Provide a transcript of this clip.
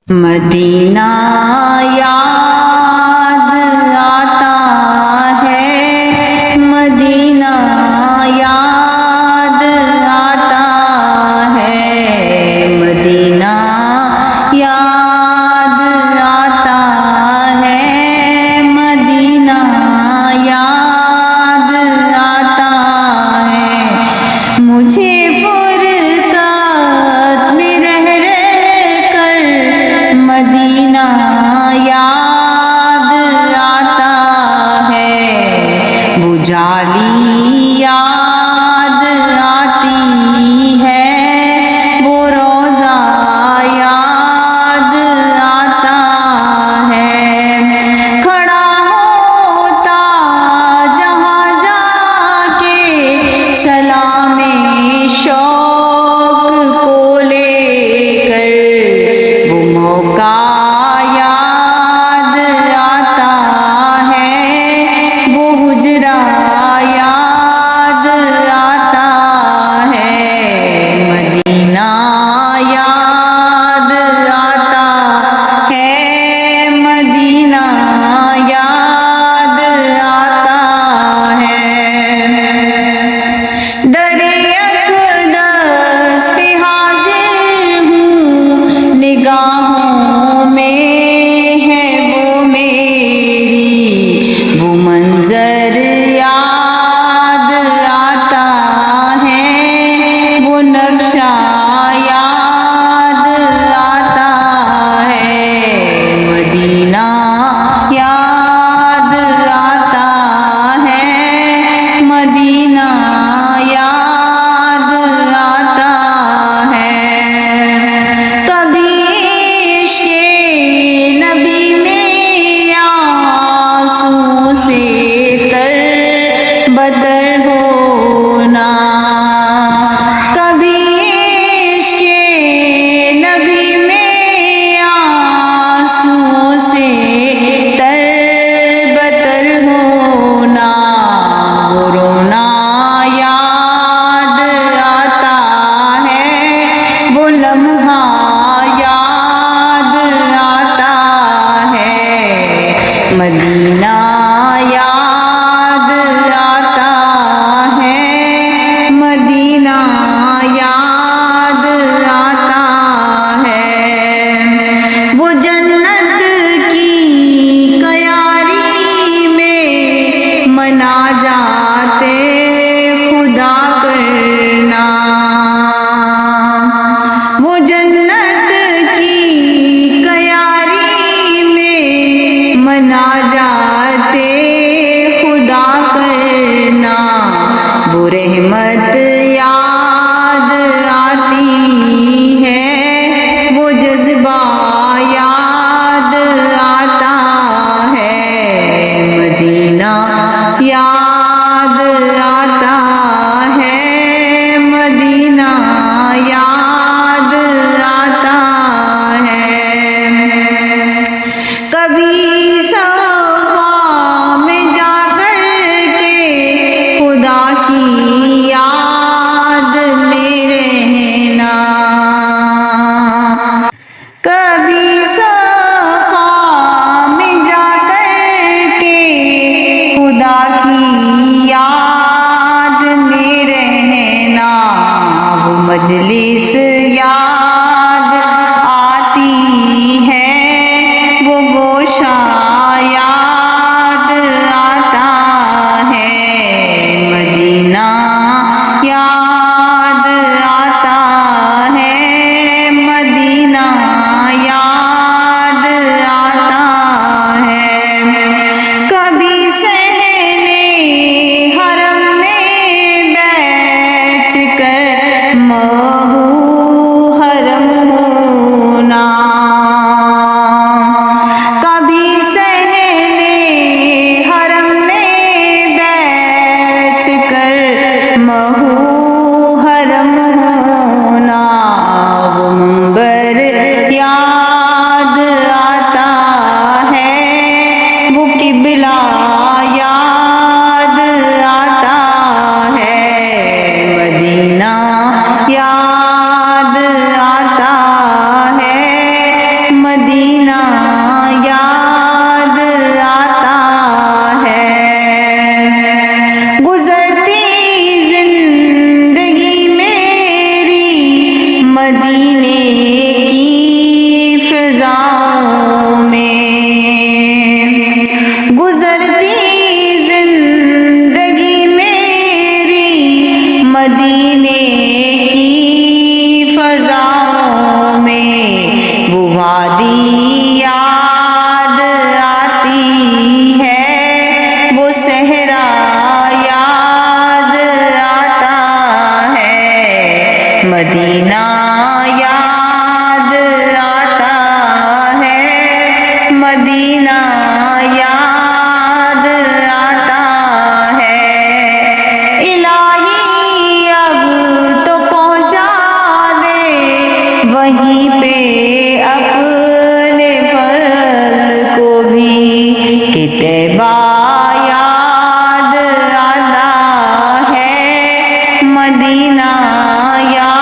مدینہ یاد آتا ہے، مدینہ یاد آتا ہے، مدینہ یاد آتا ہے، مدینہ یاد آتا ہے، مجھے مدینہ یاد آتا ہے، وہ جالی یاد آتی ہے، وہ روضہ یاد آتا ہے، کھڑا ہوتا جہاں جا کے سلام شوق کو لے کر، وہ موقع یاد آتا ہے، وہ حجرہ یاد آتا ہے، مدینہ یاد آتا ہے، مدینہ یاد آتا ہے، در اقدس پہ حاضر ہوں، نگاہوں میں ہے وہ میری، وہ منظر یاد آتا ہے، وہ نقشہ یاد آتا ہے، مدینہ یاد آتا ہے، مدینہ یاد آتا ہے، کبھی عشق نبی میں آنسوں سے تر بدر ہونا، کبھی عشق نبی میں آنسوں سے تر بدر ہونا، وہ رونا یاد آتا ہے، وہ لمحہ یاد آتا ہے، مدینہ یاد آتا ہے، مدینہ یاد آتا ہے، وہ جنت کی کیاری میں مناجات خدا کرنا، وہ جنت کی کیاری میں مناجات خدا کرنا، وہ رحمت یاد آتی ہے، وہ جذبہ یاد آتا ہے، مدینہ یاد آتا ہے، مدینہ یاد آتا ہے، کبھی صفا میں جا کر کے خدا کی یاد میں رہنا، کبھی صفا میں جا کر کے خدا کی یاد میں رہنا، وہ مجلس یاد آتی ہے، وہ گوشہ یاد آتا ہے، مدینہ یاد آتا ہے، مدینہ یاد آتا ہے، کبھی صحنے حرم میں بیٹھ کر مدینہ یاد آتا ہے گزرتی زندگی میری مدینے کی فضاؤں میں گزرتی زندگی میری مدینے کی فضاؤں میں وہ وادی یاد آتی ہے وہ صحرا یاد آتا ہے مدینہ یاد آتا ہے مدینہ یاد آتا ہے الہی اب تو پہنچا دے وہیں پہ اپنے فضل کو بھی کہ طیبہ یاد آتا ہے مدینہ یاد